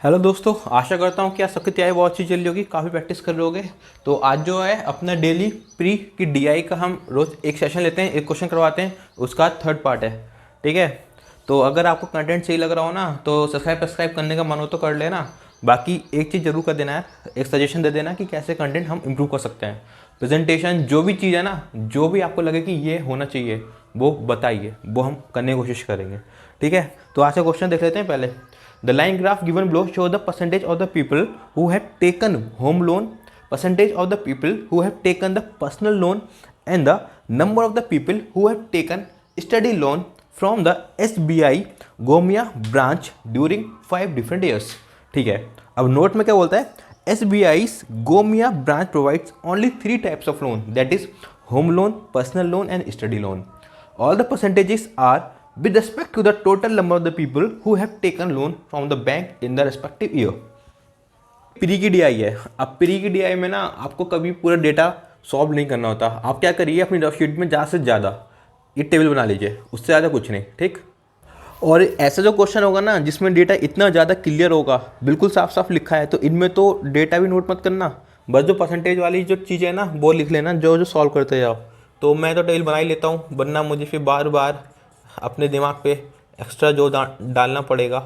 Hello दोस्तों, आशा करता हूँ कि आज सबकी तैयारी बहुत अच्छी चल रही होगी, काफ़ी प्रैक्टिस कर रहे होगे। तो आज जो है अपना डेली प्री की डीआई का हम रोज़ एक सेशन लेते हैं, एक क्वेश्चन करवाते हैं, उसका थर्ड पार्ट है। ठीक है। तो अगर आपको कंटेंट सही लग रहा हो ना तो सब्सक्राइब करने का मन हो तो कर लेना। बाकी एक चीज़ जरूर कर देना है, एक सजेशन दे देना कि कैसे कंटेंट हम इम्प्रूव कर सकते हैं। प्रेजेंटेशन जो भी चीज़ है ना, जो भी आपको लगे कि ये होना चाहिए वो बताइए, वो हम करने की कोशिश करेंगे। ठीक है। तो आज का क्वेश्चन देख लेते हैं पहले। The line graph given below show the percentage of the people who have taken home loan, percentage of the people who have taken the personal loan, and the number of the people who have taken study loan from the SBI Gomia branch during 5 different years. ठीक है। अब note में क्या बोलता है? SBI's Gomia branch provides only 3 types of loan, that is home loan, personal loan and study loan. All the percentages are with respect to the total number of the people who have taken loan from the bank in the respective year. Pre की DI है। अब pre की DI में ना आपको कभी पूरा data solve नहीं करना होता। आप क्या करिए, अपनी रफ शीट में ज़्यादा से ज़्यादा ये टेबल बना लीजिए, उससे ज़्यादा कुछ नहीं। ठीक। और ऐसा जो क्वेश्चन होगा ना जिसमें डेटा इतना ज़्यादा क्लियर होगा, बिल्कुल साफ साफ लिखा है, तो इनमें तो डेटा भी नोट मत करना, बस जो परसेंटेज वाली जो चीज़ है ना वो लिख लेना, जो जो सॉल्व करते जाओ। तो मैं तो टेबल बना ही लेता हूँ, वरना मुझे फिर बार बार अपने दिमाग पे एक्स्ट्रा जो डालना पड़ेगा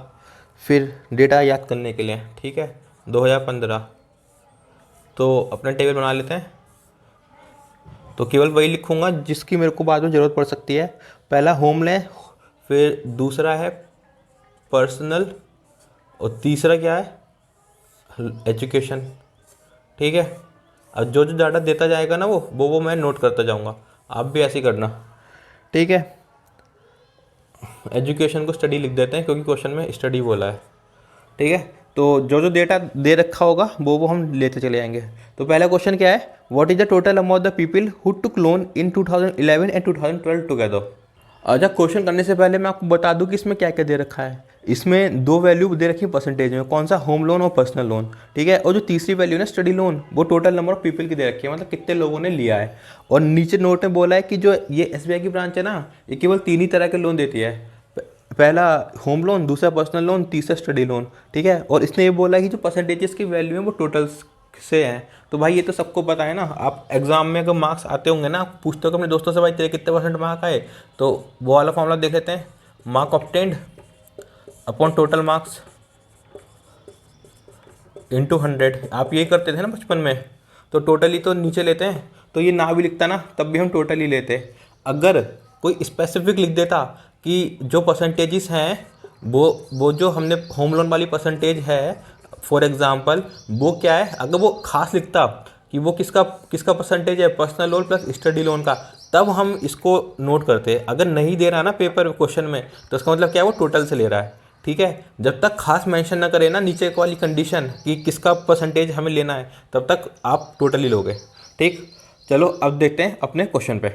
फिर डेटा याद करने के लिए। ठीक है। 2015 तो अपना टेबल बना लेते हैं। तो केवल वही लिखूंगा जिसकी मेरे को बाद में ज़रूरत पड़ सकती है। पहला होम ले, फिर दूसरा है पर्सनल, और तीसरा क्या है, एजुकेशन। ठीक है। अब जो जो डाटा देता जाएगा ना वो मैं नोट करता जाऊंगा, आप भी ऐसे ही करना। ठीक है। एजुकेशन को स्टडी लिख देते हैं क्योंकि क्वेश्चन में स्टडी बोला है। ठीक है। तो जो जो डेटा दे रखा होगा वो हम लेते चले जाएंगे। तो पहला क्वेश्चन क्या है, what is the total amount the people who took loan in 2011 and 2012 together. अच्छा, क्वेश्चन करने से पहले मैं आपको बता दूं कि इसमें क्या क्या दे रखा है। इसमें दो वैल्यू दे रखी है परसेंटेज में, कौन सा, होम लोन और पर्सनल लोन। ठीक है। और जो तीसरी वैल्यू है स्टडी लोन, वो टोटल नंबर ऑफ पीपल की दे रखी है, मतलब कितने लोगों ने लिया है। और नीचे नोट में बोला है कि जो ये एसबीआई की ब्रांच है ना, ये केवल 3 ही तरह के लोन देती है। पहला होम लोन, दूसरा पर्सनल लोन, तीसरा स्टडी लोन। ठीक है। और इसने ये बोला कि जो परसेंटेजेस की वैल्यू है वो टोटल्स से हैं। तो भाई ये तो सबको पता है ना। आप एग्जाम में अगर मार्क्स आते होंगे ना, पूछते हो अपने दोस्तों से भाई तेरे कितने परसेंट मार्क आए, तो वो वाला फॉर्मूला देख लेते हैं। Mark obtained upon total marks into 100। आप यही करते थे ना बचपन में। तो टोटली तो नीचे लेते हैं, तो ये ना भी लिखता ना तब भी हम टोटल ही लेते। अगर कोई स्पेसिफिक लिख देता कि जो परसेंटेजेस हैं वो जो हमने होम लोन वाली परसेंटेज है फॉर एग्जांपल वो क्या है, अगर वो खास लिखता कि वो किसका किसका परसेंटेज है, personal loan plus study loan का, तब हम इसको नोट करते। अगर नहीं दे रहा ना पेपर क्वेश्चन में तो इसका मतलब क्या है, वो टोटल से ले रहा है। ठीक है। जब तक खास मेंशन ना करे ना नीचे वाली कंडीशन कि किसका परसेंटेज हमें लेना है, तब तक आप टोटली लोगे। ठीक। चलो अब देखते हैं अपने क्वेश्चन पे।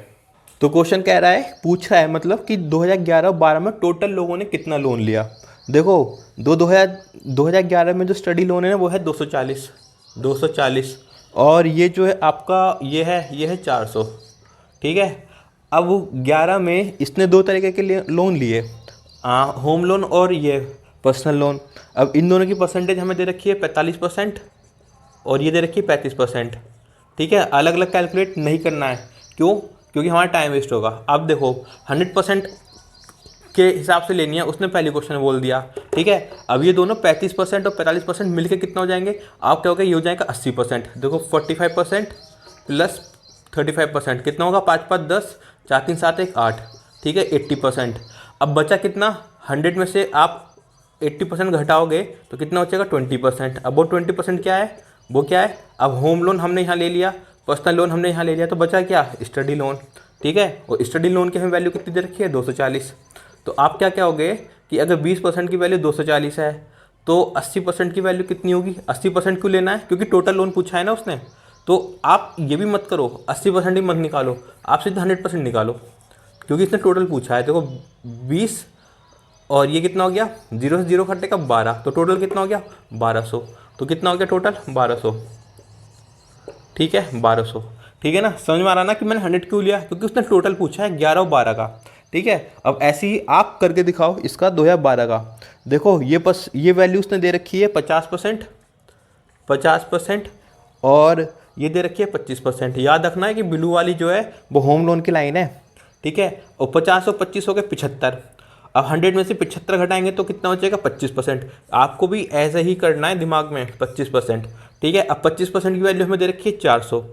तो क्वेश्चन कह रहा है, पूछ रहा है मतलब कि 2011-12 में टोटल लोगों ने कितना लोन लिया। देखो 2011 में जो स्टडी लोन है ना वो है 240, और ये जो है आपका ये है 400। ठीक है। अब 11 में इसने 2 तरीके के लिए लोन लिए, होम लोन और ये पर्सनल लोन। अब इन दोनों की परसेंटेज हमें दे रखी है 45% और ये दे रखी है 35%। ठीक है। अलग अलग कैलकुलेट नहीं करना है, क्यों, क्योंकि हमारा टाइम वेस्ट होगा। अब देखो 100% के हिसाब से लेनी है, उसने पहले क्वेश्चन में बोल दिया। ठीक है। अब ये दोनों 35% और 45% मिलकर कितना हो जाएंगे, आप क्या होगा, ये हो जाएगा 80%। देखो 45% प्लस 35% कितना होगा, 5 5 10, 4 3 7 1 8। ठीक है। 80%। अब बचा कितना, 100 में से आप 80% घटाओगे तो कितना बचेगा, 20%। अब वो 20% क्या है, वो क्या है, अब होम लोन हमने यहाँ ले लिया, पर्सनल लोन हमने यहाँ ले लिया, तो बचा क्या, स्टडी लोन। ठीक है। और स्टडी लोन की हमें वैल्यू कितनी दे रखी है, 240। तो आप क्या क्या होगे कि अगर 20% की वैल्यू 240 है तो 80% की वैल्यू कितनी होगी, 80% क्यों लेना है, क्योंकि टोटल लोन पूछा है ना उसने। तो आप ये भी मत करो 80% ही मत निकालो, आप सीधे 100% निकालो, क्योंकि इसने टोटल पूछा है। देखो 20 और ये कितना हो गया, 0 से 0 घटेगा 12, तो टोटल कितना हो गया 1200। तो कितना हो गया टोटल 1200। ठीक है 1200। ठीक है ना, समझ में आ रहा ना कि मैंने 100 क्यों लिया, क्योंकि उसने टोटल पूछा है 11 और 12 का। ठीक है। अब ऐसे ही आप करके दिखाओ इसका 2012 का। देखो ये वैल्यू उसने दे रखी है 50%, 50%, और ये दे रखी है 25%। याद रखना है कि ब्लू वाली जो है वो होम लोन की लाइन है, ठीक है। और 50 और 25 हो गए 75। अब 100 में से 75 घटाएंगे तो कितना बचेगा 25%। आपको भी ऐसे ही करना है दिमाग में 25%, ठीक है। अब 25% की वैल्यू हमें दे रखी है 400,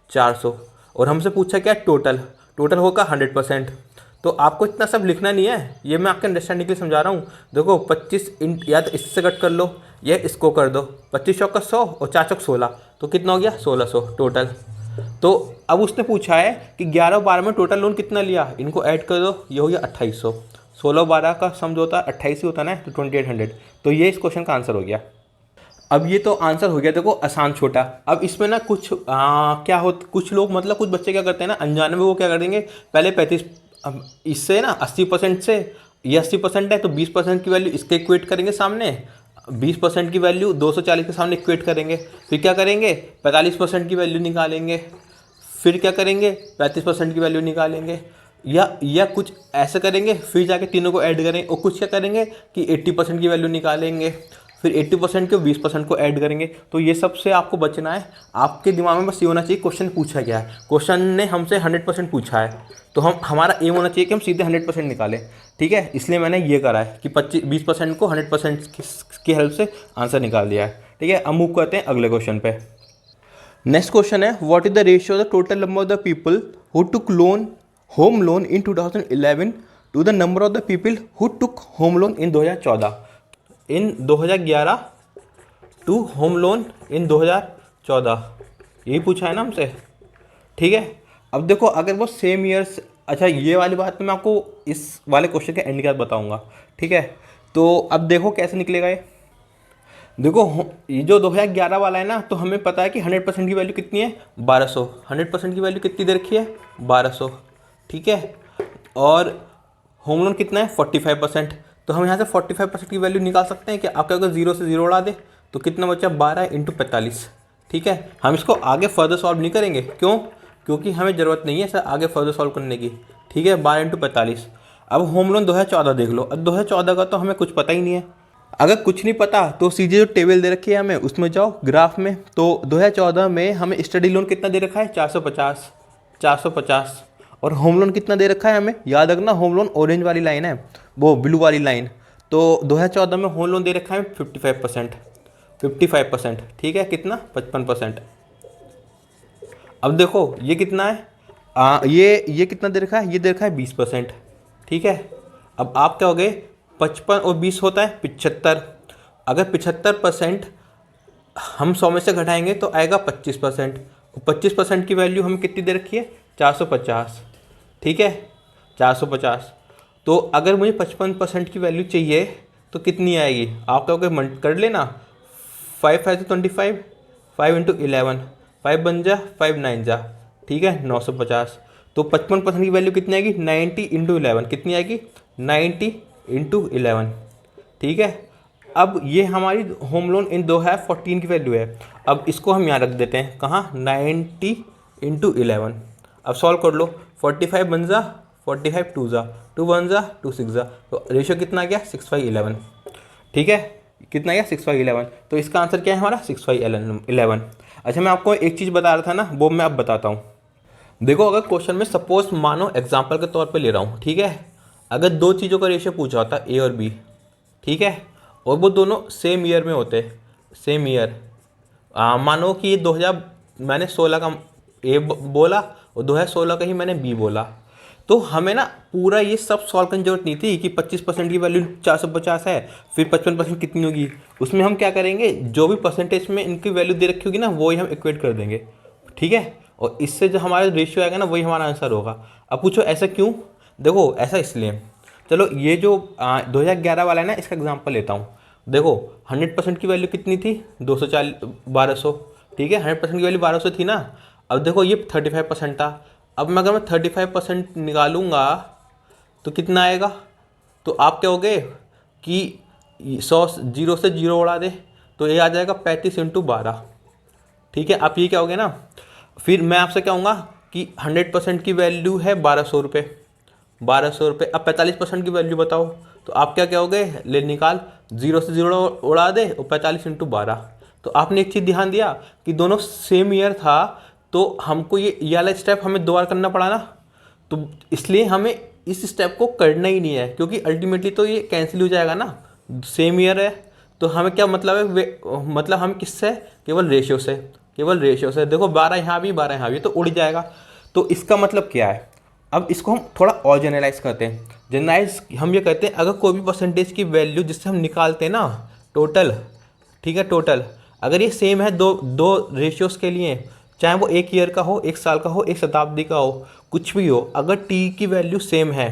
400, और हमसे पूछा क्या टोटल, टोटल होगा 100%। तो आपको इतना सब लिखना नहीं है, ये मैं आपके अंडरस्टैंडिंग के लिए समझा रहा हूँ। देखो 25 इन या तो इससे कट कर लो या इसको कर दो, 25 चौका 100 और 4 चौक 16, तो कितना हो गया 1600 टोटल। तो अब उसने पूछा है कि 11 और 12 में टोटल लोन कितना लिया, इनको ऐड कर दो, ये हो गया 2800। 16 और 12 का सम जो होता है 28 ही होता है ना, तो 2800। तो ये इस क्वेश्चन का आंसर हो गया। अब ये तो आंसर हो गया देखो आसान छोटा। अब इसमें ना कुछ क्या होता, कुछ लोग मतलब कुछ बच्चे क्या करते हैं ना अनजाने में, वो क्या कर देंगे पहले 35, अब इससे ना 80% से, ये 80% है तो 20% की वैल्यू इसके इक्वेट करेंगे सामने, 20% की वैल्यू 240 के सामने इक्वेट करेंगे, फिर क्या करेंगे 45% की वैल्यू निकालेंगे, फिर क्या करेंगे 35% की वैल्यू निकालेंगे, या कुछ ऐसे करेंगे, फिर जाके तीनों को ऐड करेंगे, और कुछ क्या करेंगे कि 80% की वैल्यू निकालेंगे, फिर 80% के 20% को ऐड करेंगे। तो ये सब से आपको बचना है। आपके दिमाग में बस ये होना चाहिए क्वेश्चन पूछा गया है, क्वेश्चन ने हमसे 100% पूछा है, तो हमारा एम होना चाहिए कि हम सीधे 100% निकालें, ठीक है। इसलिए मैंने ये करा है कि 20% को 100% की हेल्प से आंसर निकाल दिया है, ठीक है। अब मूव करते हैं अगले क्वेश्चन पे। नेक्स्ट क्वेश्चन है what is the ratio of the total number of the people who took loan home loan in 2011 to the number of the people who took home loan in 2014। In 2011 to home loan in 2014, यही पूछा है ना हमसे, ठीक है। अब देखो अगर वो सेम ईयर्स, अच्छा ये वाली बात तो मैं आपको इस वाले क्वेश्चन के एंड के बाद बताऊंगा, ठीक है। तो अब देखो कैसे निकलेगा ये। देखो ये जो 2011 वाला है ना, तो हमें पता है कि 100% की वैल्यू कितनी है 1200, 100% की वैल्यू कितनी दे रखी है 1200, ठीक है। और होम लोन कितना है 45%, तो हम यहाँ से 45% की वैल्यू निकाल सकते हैं कि आपका अगर जीरो से जीरो उड़ा दे तो कितना बचा 12 × 45, ठीक है। हम इसको आगे फर्दर सॉल्व नहीं करेंगे, क्यों, क्योंकि हमें ज़रूरत नहीं है सर आगे फर्दर सॉल्व करने की, ठीक है। 12 × 45। अब होम लोन 2014 देख लो, अब 2014 का तो हमें कुछ पता ही नहीं है। अगर कुछ नहीं पता तो सीधे जो टेबल दे रखी है हमें उसमें जाओ ग्राफ में, तो 2014 में हमें स्टडी लोन कितना दे रखा है 450, 450, और होम लोन कितना दे रखा है हमें, याद रखना होम लोन ऑरेंज वाली लाइन है, वो ब्लू वाली लाइन। तो 2014 में होम लोन दे रखा है 55%, 55%, ठीक है। कितना 55%। अब देखो ये कितना है, ये कितना दे रखा है, ये दे रखा है 20%, ठीक है। अब आप क्या हो गए 55 और 20 होता है 75। अगर 75% हम 100 में से घटाएंगे तो आएगा 25%, और 25% की वैल्यू हमें कितनी दे रखी है 450, ठीक है 450। तो अगर मुझे 55% की वैल्यू चाहिए तो कितनी आएगी, आप क्या कर लेना 5 5 तो 25, 5 × 11, 5 बन जा 5 9 जा, ठीक है 950। तो 55% की वैल्यू कितनी आएगी 90 × 11, कितनी आएगी 90 × 11, ठीक है। अब ये हमारी होम लोन इन 2014 की वैल्यू है। अब इसको हम यहाँ रख देते हैं कहाँ 90 × 11। अब सॉल्व कर लो, 45 बन जा 45 2 जा 2 1 जा 2 6 जा, तो रेशियो कितना आ गया 6/11, ठीक है। कितना आ गया 6/11। तो इसका आंसर क्या है हमारा 6/11। अच्छा मैं आपको एक चीज़ बता रहा था ना, वो मैं अब बताता हूँ। देखो अगर क्वेश्चन में सपोज मानो एग्जाम्पल के तौर पे ले रहा हूँ, ठीक है। अगर दो चीज़ों का रेशियो पूछा होता ए और बी, ठीक है, और वो दोनों सेम ईयर में होते, सेम ईयर, मानो कि ये 2000 मैंने 16 का ए बोला और 2016 का ही मैंने बी बोला, तो हमें ना पूरा ये सब सॉल्व करने की जरूरत नहीं थी कि 25% की वैल्यू 450 है, फिर 55% कितनी होगी। उसमें हम क्या करेंगे, जो भी परसेंटेज में इनकी वैल्यू दे रखी होगी ना वही हम इक्वेट कर देंगे, ठीक है। और इससे जो हमारा रेशियो आएगा ना वही हमारा आंसर होगा। अब पूछो ऐसा क्यों, देखो ऐसा इसलिए, चलो ये जो 2011 वाला है ना इसका एग्जांपल लेता हूँ। देखो 100% की वैल्यू कितनी थी 240 1200, ठीक है 100% की वैल्यू 1200 थी ना। अब देखो ये 35% था। अब मैं अगर मैं 35% निकालूंगा तो कितना आएगा, तो आप क्या हो गए कि 100 जीरो से जीरो उड़ा दे तो ये आ जाएगा 35 × 12, ठीक है। आप ये क्या हो गए ना, फिर मैं आपसे क्या कहूँगा कि 100% की वैल्यू है 1200 रुपये, ₹1200। अब 45% की वैल्यू बताओ, तो आप क्या कहोगे, ले निकाल, 0 से 0 उड़ा दे और 45 × 12। तो आपने एक चीज़ ध्यान दिया कि दोनों सेम ईयर था, तो हमको ये वाला स्टेप हमें 2 बार करना पड़ा ना, तो इसलिए हमें इस स्टेप को करना ही नहीं है, क्योंकि अल्टीमेटली तो ये कैंसिल हो जाएगा ना, सेम ईयर है। तो हमें क्या मतलब है, मतलब हम किससे, केवल रेशियो से देखो, 12 यहाँ भी 12 यहाँ भी, तो उड़ जाएगा। तो इसका मतलब क्या है, अब इसको हम थोड़ा और जनरलाइज करते हैं। जनरलाइज हम ये कहते हैं, अगर कोई भी परसेंटेज की वैल्यू जिससे हम निकालते हैं ना टोटल, ठीक है, टोटल अगर ये सेम है दो दो रेशियोज़ के लिए, चाहे वो 1 ईयर का हो, 1 साल का हो, 1 शताब्दी का हो, कुछ भी हो, अगर टी की वैल्यू सेम है,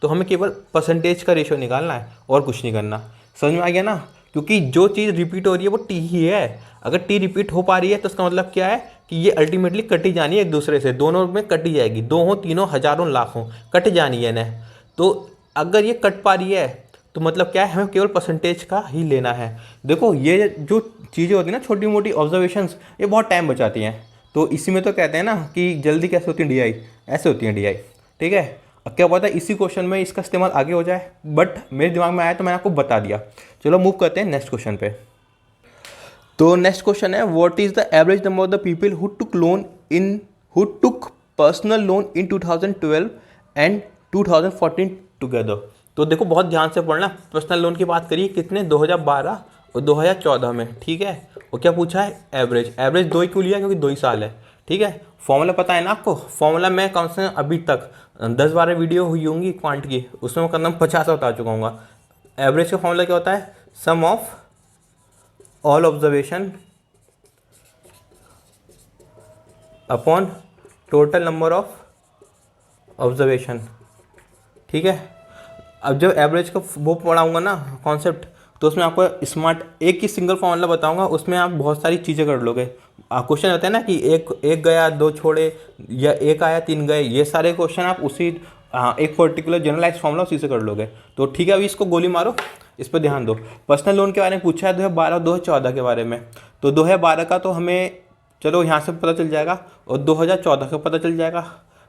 तो हमें केवल परसेंटेज का रेशियो निकालना है और कुछ नहीं करना। समझ में आ गया ना, क्योंकि जो चीज़ रिपीट हो रही है वो टी ही है। अगर टी रिपीट हो पा रही है तो इसका मतलब क्या है कि ये अल्टीमेटली कटी जानी है एक दूसरे से, दोनों में कटी जाएगी, 2 हो, 3 हो, हज़ारों, लाखों, कट जानी है ना। तो अगर ये कट पा रही है तो मतलब क्या है, हमें केवल परसेंटेज का ही लेना है। देखो ये जो चीज़ें होती हैं ना, छोटी मोटी ऑब्जर्वेशंस, ये बहुत टाइम बचाती हैं। तो इसी में तो कहते हैं ना कि जल्दी कैसे होती है डीआई, ऐसे होती है डीआई, ठीक है। अब क्या पता है इसी क्वेश्चन में इसका इस्तेमाल आगे हो जाए, बट मेरे दिमाग में आया तो मैंने आपको बता दिया। चलो मूव करते हैं नेक्स्ट क्वेश्चन पे। तो नेक्स्ट क्वेश्चन है, what is the average number of the people who took personal loan in 2012 and 2014 together. तो देखो बहुत ध्यान से पढ़ना, पर्सनल लोन की बात करिए कितने, 2012 और 2014 में, ठीक है। और क्या पूछा है, एवरेज 2 ही क्यों लिया, क्योंकि 2 ही साल है, ठीक है। फॉर्मूला पता है ना आपको, फॉर्मूला मैं कम से कम अभी तक 10-12 वीडियो हुई होंगी क्वांट की, उसमें मैं कम 50 बता चुका हूँ। एवरेज का फॉर्मूला क्या होता है, sum of all observation upon total number of observation, ठीक है। अब जब एवरेज का वो पढ़ाऊंगा ना कॉन्सेप्ट, तो उसमें आपको स्मार्ट एक ही सिंगल फॉर्मूला बताऊंगा, उसमें आप बहुत सारी चीज़ें कर लोगे। क्वेश्चन होता है ना कि एक गया 2 छोड़े, या 1 आया 3 गए, ये सारे क्वेश्चन आप उसी एक पर्टिकुलर जनरलाइज फॉर्मूला उसी से कर लोगे। तो ठीक है, अभी इसको गोली मारो, इस पर ध्यान दो। पर्सनल लोन के बारे में पूछा है 2012 2014 के बारे में, तो 2012 का तो हमें चलो यहाँ से पता चल जाएगा, और 2014 का पता चल जाएगा,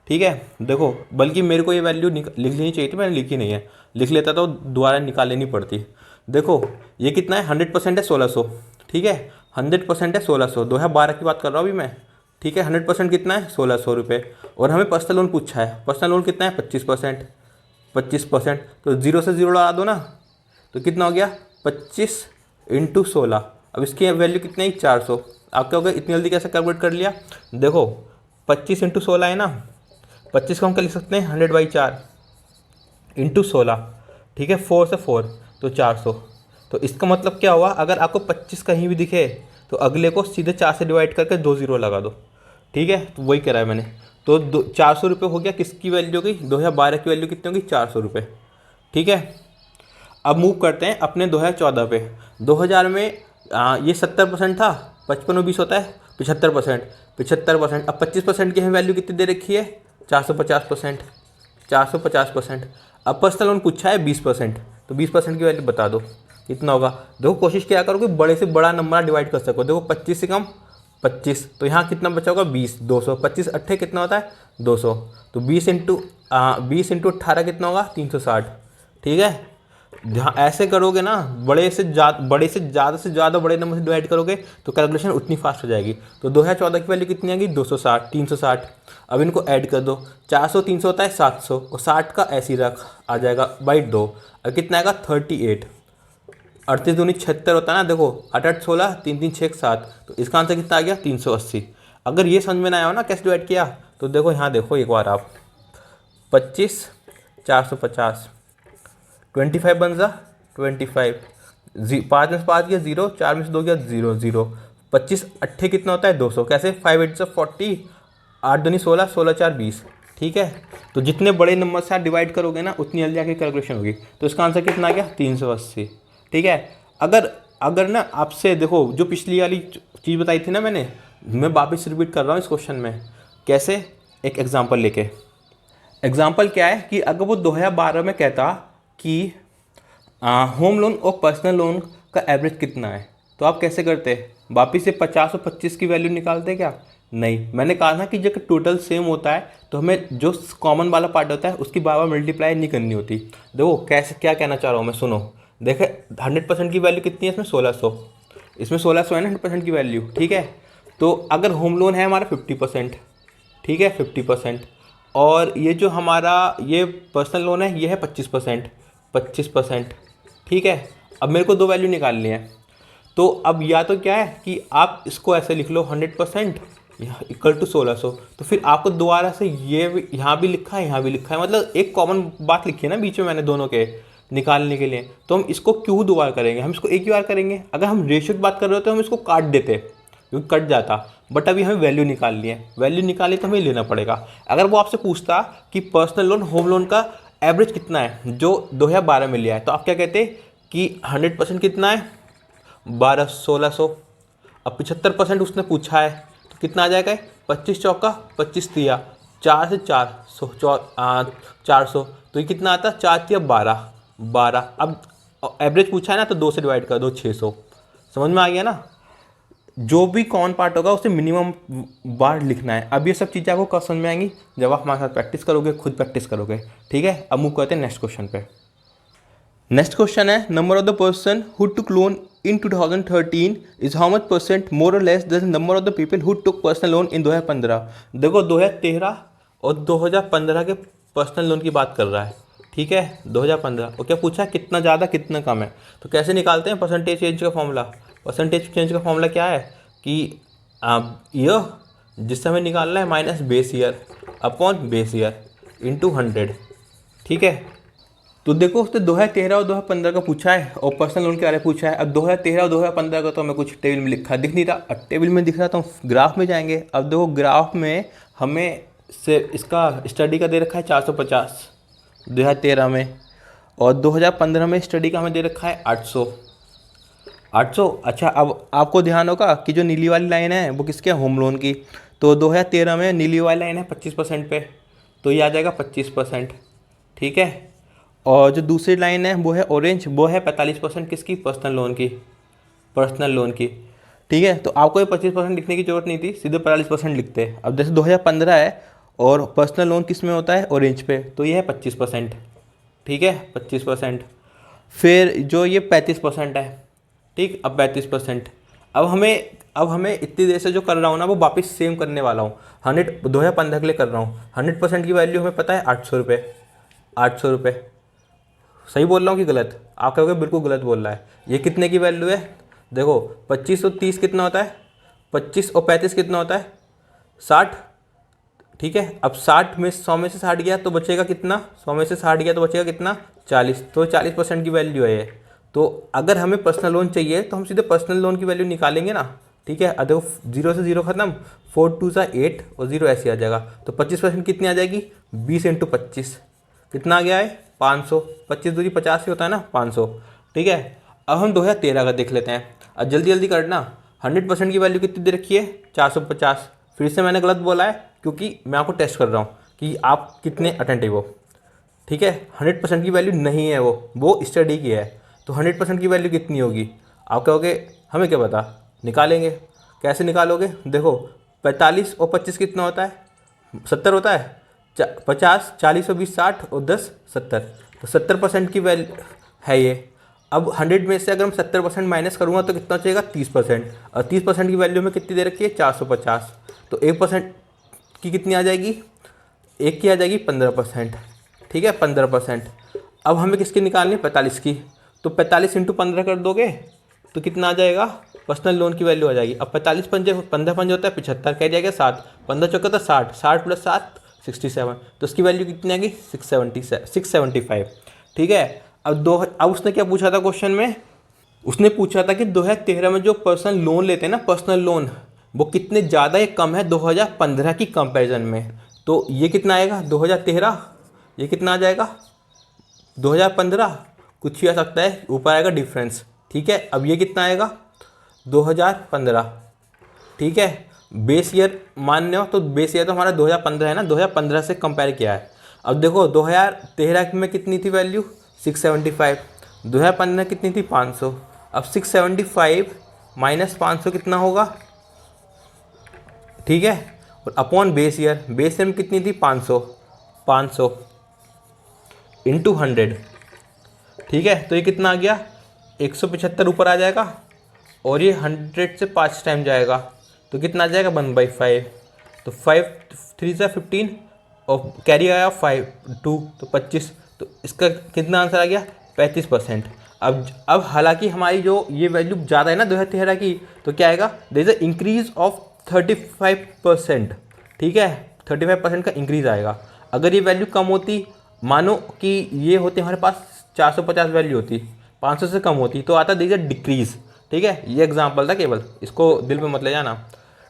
ठीक है। देखो बल्कि मेरे को ये वैल्यू लिख लेनी चाहिए थी, मैंने लिखी नहीं है, लिख लेता तो दोबारा निकाल लेनी पड़ती। देखो ये कितना है, 100% है 1600, ठीक है, 100% है 1600, 2012 की बात कर रहा हूँ अभी मैं, ठीक है। 100% कितना है, 1600 रुपये। और हमें पर्सनल लोन पूछा है, पर्सनल लोन कितना है, 25%, तो 0 से 0 लगा दो ना, तो कितना हो गया, 25 × 16। अब इसकी वैल्यू कितनी है, 400। आप क्या हो गया, इतनी जल्दी कैसे कैलकुलेट कर लिया, देखो 25 × 16 है ना, 25 को हम क्या लिख सकते हैं, 100/4 × 16, ठीक है, 4 से 4 तो 400। तो इसका मतलब क्या हुआ, अगर आपको 25 कहीं भी दिखे तो अगले को सीधे 4 से डिवाइड करके 2 0 लगा दो, ठीक है। तो वही करा है मैंने। तो 400 रुपये हो गया, किसकी वैल्यू गई, 2012 की वैल्यू कितनी होगी, 400 रुपये, ठीक है। अब मूव करते हैं अपने 2014 पे। 2000 में ये 70% था, 55 और 20 होता है 75%। अब 25% की हमें वैल्यू कितनी दे रखी है, 450%। अब पर्सनल लोन पूछा है 20%, तो 20% की वैल्यू बता दो कितना होगा। देखो कोशिश क्या करो कि बड़े से बड़ा नंबर डिवाइड कर सको। देखो 25 से कम 25, तो यहाँ कितना बचा होगा, 20, 200, 25 अट्ठे कितना होता है, 200, तो 20 × 18 कितना होगा, 360, ठीक है। ध्यान ऐसे करोगे ना, बड़े से ज़्यादा बड़े नंबर से डिवाइड करोगे तो कैलकुलेशन उतनी फास्ट हो जाएगी। तो 2014 की वैल्यू कितनी आएगी, 260, 360। अब इनको ऐड कर दो, 400 300 होता है 700, और 60 का ऐसे ही रख आ जाएगा बाई 2। अब कितना आएगा, 38। 38 दूनी 76 होता है ना, देखो 8 8 16, 3 3 6 7, तो इसका आंसर कितना आ गया, 380। अगर ये समझ में ना आया हो ना कैसे डिवाइड किया, तो देखो यहाँ देखो एक बार आप, 25 450, 25 बन जा 25, 5 में से 5 गया 0, 4 में से 2 गया 0 0, 25 अट्ठे कितना होता है, 200, कैसे, 5 8 40, 8 दूनी 16, 16 4 20, ठीक है। तो जितने बड़े नंबर से आप डिवाइड करोगे ना उतनी जल्दी आके कैलकुलेशन होगी। तो इसका आंसर कितना आ गया, 380, ठीक है। अगर ना आपसे देखो जो पिछली वाली चीज़ बताई थी ना मैंने, मैं वापस रिपीट कर रहा हूँ इस क्वेश्चन में, कैसे, एक एग्जांपल लेके। एग्जांपल क्या है कि अगर वो 2012 में कहता कि होम लोन और पर्सनल लोन का एवरेज कितना है, तो आप कैसे करते? वापिस से 50 और 25 की वैल्यू निकालते क्या? नहीं, मैंने कहा था कि जब टोटल सेम होता है तो हमें जो कॉमन वाला पार्ट होता है उसकी बार बार मल्टीप्लाई नहीं करनी होती। देखो कैसे, क्या कहना चाह रहा हूँ मैं, सुनो। देखे 100% की वैल्यू कितनी है इसमें? 1600। इसमें 1600 है ना 100% की वैल्यू, ठीक है। तो अगर होम लोन है हमारा 50%, ठीक है 50%, और ये जो हमारा ये पर्सनल लोन है ये है 25%, 25%, ठीक है। अब मेरे को दो वैल्यू निकालनी है, तो अब या तो क्या है कि आप इसको ऐसे लिख लो 100% इक्वल टू 1600, तो फिर आपको दोबारा से ये यहाँ भी लिखा है यहाँ भी लिखा है, मतलब एक कॉमन बात लिखी है ना बीच में मैंने दोनों के निकालने के लिए। तो हम इसको क्यों दो बार करेंगे, हम इसको एक ही बार करेंगे। अगर हम रेशियो की बात कर रहे होते तो हम इसको काट देते क्योंकि कट जाता, बट अभी हमें वैल्यू निकालनी है। वैल्यू निकाली तो हमें लेना पड़ेगा। अगर वो आपसे पूछता कि पर्सनल लोन होम लोन का एवरेज कितना है जो 2012 में लिया है, तो आप क्या कहते कि 100% कितना है? 1600। अब 75% उसने पूछा है तो कितना आ जाएगा? 25 चौका 25 दिया, 4 से 400 400, तो ये कितना आता? 4 तिया 12, 12। अब एवरेज पूछा है ना तो 2 से डिवाइड कर दो, 600। समझ में आ गया ना? जो भी कॉमन पार्ट होगा उसे मिनिमम बार लिखना है। अब ये सब चीज़ें आपको कब समझ में आएंगी? जब आप हमारे साथ प्रैक्टिस करोगे, खुद प्रैक्टिस करोगे, ठीक है। अब मूव करते हैं नेक्स्ट क्वेश्चन पे। नेक्स्ट क्वेश्चन है, number of the person who took loan in 2013 is how much percent more or less than number of the people who took personal loan in 2015। देखो 2013 और 2015 के पर्सनल लोन की बात कर रहा है, ठीक है। 2015 और क्या पूछा है? कितना ज़्यादा कितना कम है। तो कैसे निकालते हैं परसेंटेज चेंज का फॉर्मूला? परसेंटेज चेंज का फॉर्मूला क्या है कि ईयर जिससे हमें निकालना है minus base year upon base year into 100, ठीक है। तो देखो उसने 2013 और 2015 का पूछा है और पर्सनल लोन के बारे में पूछा है। अब 2013 और 2015 का तो हमें कुछ टेबल में लिखा दिख नहीं रहा, अब टेबल में दिख रहा तो हम ग्राफ में जाएंगे। अब देखो ग्राफ में हमें से इसका स्टडी का दे रखा है 450 2013 में, और 2015 में स्टडी का हमें दे रखा है 800। अच्छा, अब आपको ध्यान होगा कि जो नीली वाली लाइन है वो किसके? होम लोन की। तो 2013 में नीली वाली लाइन है 25% पे, तो ये आ जाएगा 25%, ठीक है। और जो दूसरी लाइन है वो है ऑरेंज, वो है 45% किसकी? पर्सनल लोन की, पर्सनल लोन की, ठीक है। तो आपको ये 25% लिखने की जरूरत नहीं थी, सीधे 45% लिखते। अब जैसे 2015 है और पर्सनल लोन किस में होता है? ऑरेंज पे, तो ये है 25%, ठीक है 25%। फिर जो ये 35% है, ठीक। अब 35%, अब हमें इतनी देर से जो कर रहा हूँ ना वो वापस सेम करने वाला हूँ। 2015 के लिए कर रहा हूँ। 100% की वैल्यू हमें पता है 800 रुपये, 800 रुपये। सही बोल रहा हूँ कि गलत? आप कहोगे बिल्कुल गलत बोल रहा है। ये कितने की वैल्यू है? देखो 25 और 30 कितना होता है? 25 और 35 कितना होता है? 60, ठीक है। अब 60 में 100 में से 60 गया तो बचेगा कितना? 100 में से 60 गया तो बचेगा कितना? 40। तो 40% की वैल्यू है ये। तो अगर हमें पर्सनल लोन चाहिए तो हम सीधे पर्सनल लोन की वैल्यू निकालेंगे ना, ठीक है। देखो 0 से 0 खत्म, 4 2 8 और 0 ऐसे आ जाएगा। तो 25% कितनी आ जाएगी? 20 इंटू 25 कितना आ गया है? 500। 25 दूरी 50 ही होता है ना, 500, ठीक है। अब हम 2013 का देख लेते हैं। अब जल्दी जल्दी करना। 100% की वैल्यू कितनी दे रखी है? 450। फिर से मैंने गलत बोला है क्योंकि मैं आपको टेस्ट कर रहा हूँ कि आप कितने अटेंटिव हो, ठीक है। 100% की वैल्यू नहीं है वो स्टडी की है। तो 100% की वैल्यू कितनी होगी? आप कहोगे हमें क्या पता, निकालेंगे। कैसे निकालोगे? देखो 45 और 25 कितना होता है? 70 होता है। 50, 40 और 20 60 और 10 70, तो 70% की वैल्यू है ये। अब 100 में से अगर हम 70% माइनस करूँगा तो कितना बचेगा? 30%। और 30% की वैल्यू में कितनी दे रखी है? 450। तो 1% की कितनी आ जाएगी? एक की आ जाएगी 15%, ठीक है 15%। अब हमें किसकी निकालनी है? 45 की। तो 45 इंटू 15 कर दोगे तो कितना आ जाएगा? पर्सनल लोन की वैल्यू आ जाएगी। अब 45 पंजे 15 पंजे होता है 75, कह जाएगा 7, 15 चौका था 60, 60 प्लस 7 67, तो उसकी वैल्यू कितनी आएगी? 675, ठीक है। अब उसने क्या पूछा था क्वेश्चन में? उसने पूछा था कि 2013 में जो पर्सनल लोन लेते हैं ना, पर्सनल लोन, वो कितने ज़्यादा या कम है 2015 की कंपैरिजन में। तो ये कितना आएगा? 2013, ये कितना आ जाएगा? 2015, कुछ ही आ सकता है, ऊपर आएगा डिफरेंस, ठीक है। अब ये कितना आएगा? 2015, ठीक है। बेस ईयर मान्य हो तो बेस ईयर तो हमारा 2015 है ना, 2015 से कंपेयर किया है। अब देखो 2013 में कितनी थी वैल्यू? 675। 2015 कितनी थी? 500। अब 675 -500 कितना होगा, ठीक है, और अपॉन बेस ईयर में कितनी थी 500 इंटू 100, ठीक है। तो ये कितना आ गया 175 ऊपर आ जाएगा और ये 100 से 5 टाइम जाएगा तो कितना आ जाएगा 1/5। तो 5 3 से 15 और कैरी आया 5 2 तो 25, तो इसका कितना आंसर आ गया 35%। अब हालांकि हमारी जो ये वैल्यू ज़्यादा है ना 2013 की, तो क्या आएगा, there is a increase of 35%, ठीक है, 35% का इंक्रीज आएगा। अगर ये वैल्यू कम होती, मानो कि ये होते हमारे पास 450 वैल्यू होती, 500 से कम होती, तो आता देयर इज अ डिक्रीज, ठीक है। ये एग्जाम्पल था केवल, इसको दिल में मत ले जाना,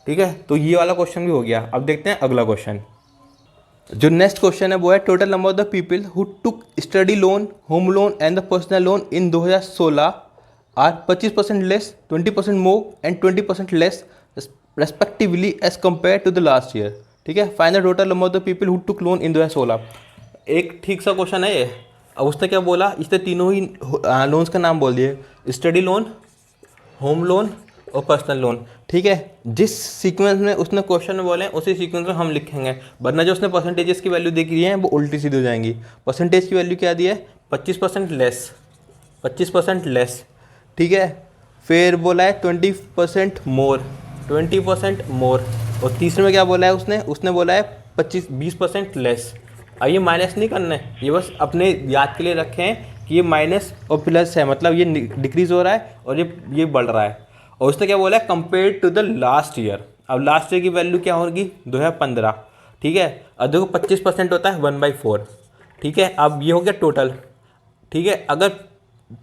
ठीक है। तो ये वाला क्वेश्चन भी हो गया। अब देखते हैं अगला क्वेश्चन। जो नेक्स्ट क्वेश्चन है वो है total number of the people who took study loan, home loan and the personal loan in 2016 are 25% less, 20% more and 20% less respectively as compare to the last year, ठीक है। Find the total number of the people who took loan in 2016। एक ठीक सा question है ये। अब उसने क्या बोला, इसने तीनों ही लोन्स का नाम बोल दिए, स्टडी लोन, होम लोन और पर्सनल लोन, ठीक है। जिस सीक्वेंस में उसने क्वेश्चन में बोले उसी सीक्वेंस में हम लिखेंगे, वरना जो उसने परसेंटेजेस की वैल्यू देखी है वो उल्टी सीधी हो जाएंगी। परसेंटेज की वैल्यू क्या दी है 25% लेस, 25% लेस, ठीक है। फिर बोला है 20% मोर, 20% मोर, और तीसरे में क्या बोला है उसने बोला है 20% लेस। अब ये माइनस नहीं करना है, ये बस अपने याद के लिए रखें हैं कि ये माइनस और प्लस है, मतलब ये डिक्रीज हो रहा है और ये बढ़ रहा है। और उसने क्या बोला है compare to the last year. अब लास्ट ईयर की वैल्यू क्या होगी 2015, ठीक है। अब देखो 25% होता है 1/4, ठीक है। अब ये हो गया टोटल, ठीक है। अगर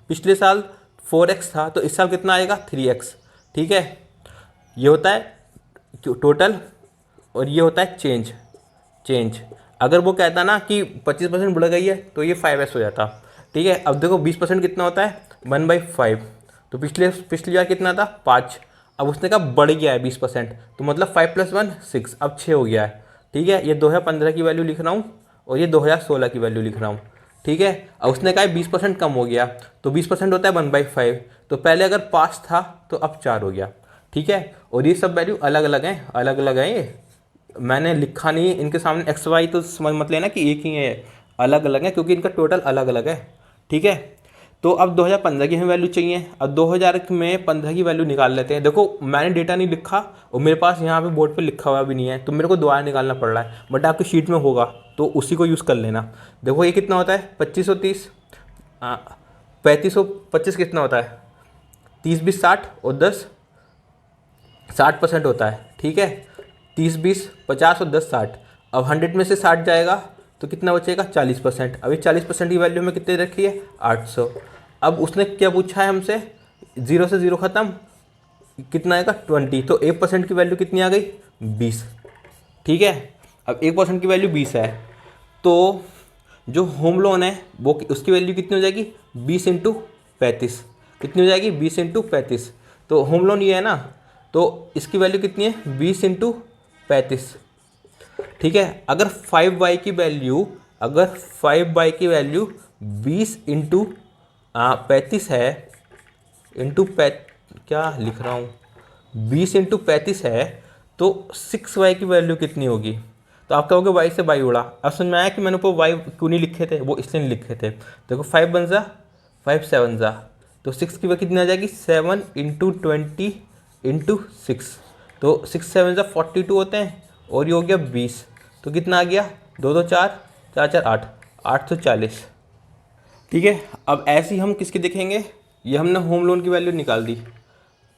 पिछले साल 4x था तो इस साल कितना आएगा 3x, ठीक है। ये होता है टोटल और ये होता है चेंज। अगर वो कहता ना कि 25% बढ़ गई है तो ये 5x हो जाता, ठीक है। अब देखो 20% कितना होता है 1/5, तो पिछली बार कितना था 5, अब उसने कहा बढ़ गया है 20%, तो मतलब 5 + 1 6, अब 6 हो गया है, ठीक है। ये 2015 की वैल्यू लिख रहा हूँ और ये 2016 की वैल्यू लिख रहा हूँ, ठीक है। अब उसने कहा 20% कम हो गया, तो 20% होता है 1/5, तो पहले अगर 5 था तो अब 4 हो गया, ठीक है। और ये सब वैल्यू अलग अलग हैं ये, मैंने लिखा नहीं इनके सामने XY, तो समझ मत लेना कि एक ही है, अलग अलग है क्योंकि इनका टोटल अलग अलग है, ठीक है। तो अब 2015 की हमें वैल्यू चाहिए। अब 2015 की वैल्यू निकाल लेते हैं। देखो मैंने डेटा नहीं लिखा और मेरे पास यहाँ पे बोर्ड पे लिखा हुआ भी नहीं है, तो मेरे को दोबारा निकालना पड़ रहा है, बट आपकी शीट में होगा तो उसी को यूज़ कर लेना। देखो ये कितना होता है 2530, 3525 कितना होता है 30 20 60 और 10 60% होता है, ठीक है। 30 20 50 और 10 60। अब 100 में से 60 जाएगा तो कितना बचेगा 40%। अभी 40% की वैल्यू में कितने रखी है 800। अब उसने क्या पूछा है हमसे, 0 से 0 ख़त्म, कितना आएगा 20, तो 1% की वैल्यू कितनी आ गई 20, ठीक है। अब 1% की वैल्यू 20 है, तो जो होम लोन है वो उसकी वैल्यू कितनी हो जाएगी 20 × 35, कितनी हो जाएगी 20 × 35। तो होम लोन ये है ना, तो इसकी वैल्यू कितनी है 20 × 35, ठीक है। अगर 5y की वैल्यू 20 × 35 है, क्या लिख रहा हूँ 20 × 35 है, तो 6y की वैल्यू कितनी होगी। तो आप कहोगे y से y उड़ा। अब समझ में आया कि मैंने ऊपर y क्यों नहीं लिखे थे, वो इसलिए नहीं लिखे थे। देखो 5 बन जा 5 7 जा, तो 6 की वैल्यू कितनी आ जाएगी 7 × 20 × 6, तो 6 7 जा 42 होते हैं और ये हो गया 20, तो कितना आ गया 2 2 4 4 4 8 840, ठीक है। अब ऐसे ही हम किसकी देखेंगे, ये हमने होम लोन की वैल्यू निकाल दी,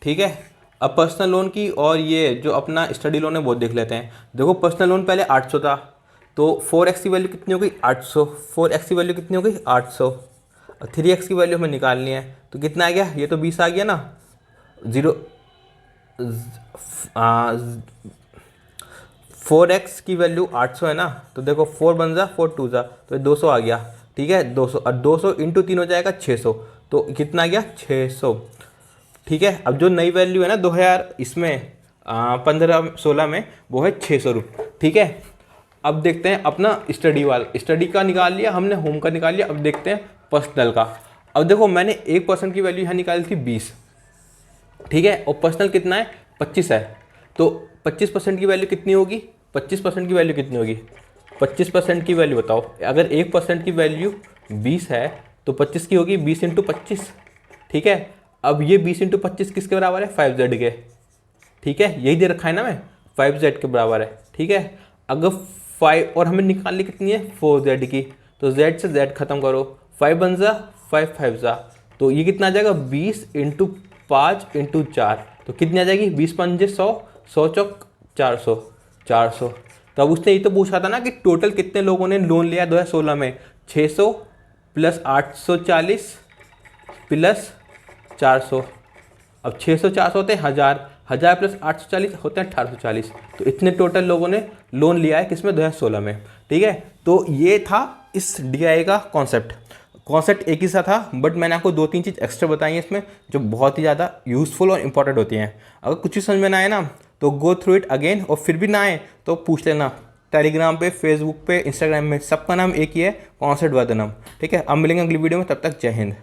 ठीक है। अब पर्सनल लोन की और ये जो अपना स्टडी लोन है वो देख लेते हैं। देखो पर्सनल लोन पहले 800 था, तो 4x की वैल्यू कितनी हो गई 800, 4x की वैल्यू कितनी हो गई 800, और 3x की वैल्यू हमें निकालनी है, तो कितना आ गया, ये तो 20 आ गया ना, 4x की वैल्यू 800 है ना, तो देखो 4 बन जा 4 2 जा, तो 200 आ गया, ठीक है। 200 और 200 × 3 हो जाएगा 600, तो कितना आ गया 600, ठीक है। अब जो नई वैल्यू है ना 2000 इसमें 15-16 में, वो है 600 रुपये, ठीक है। अब देखते हैं अपना स्टडी का निकाल लिया हमने, होम का निकाल लिया। अब देखते हैं पर्सनल का। अब देखो मैंने 1% की वैल्यू यहाँ निकाली थी 20, ठीक है, और पर्सनल कितना है 25 है, तो 25% की वैल्यू कितनी होगी, 25% की वैल्यू कितनी होगी, 25% की वैल्यू बताओ, अगर 1% की वैल्यू 20 है तो 25 की होगी 20 इंटू 25। ठीक है, अब ये 20 इंटू 25 किसके बराबर है, 5z के। ठीक है, यही दे रखा है ना मैं, 5z के बराबर है। ठीक है, अगर 5 और हमें निकालनी कितनी है 4z की, तो z से z खत्म करो, 5 बन जा 5 5 जा, तो ये कितना आ जाएगा 20 इंटू 5 इंटू 4, तो कितनी आ जाएगी 20 पंजे 100, 100 चौक 400, 400। तो अब उसने ये तो पूछा था ना कि टोटल कितने लोगों ने लोन लिया 2016 में, 600 प्लस 840 प्लस 400। अब 600 400 होते हैं 1000, 1000 प्लस 840 होते हैं 1840। तो इतने टोटल लोगों ने लोन लिया है किसमें 2016 में। ठीक है, तो ये था इस डीआई का कॉन्सेप्ट एक ही सा था, बट मैंने आपको 2-3 चीज़ एक्स्ट्रा बताई हैं इसमें जो बहुत ही ज़्यादा यूज़फुल और इंपॉर्टेंट होती हैं। अगर कुछ चीज़ समझ में ना आए ना तो गो थ्रू इट अगेन, और फिर भी ना आए तो पूछ लेना, टेलीग्राम पे, फेसबुक पे, इंस्टाग्राम में, सबका नाम एक ही है, कॉन्सेप्ट वर्धनम। ठीक है, अब मिलेंगे अगली वीडियो में, तब तक जय हिंद।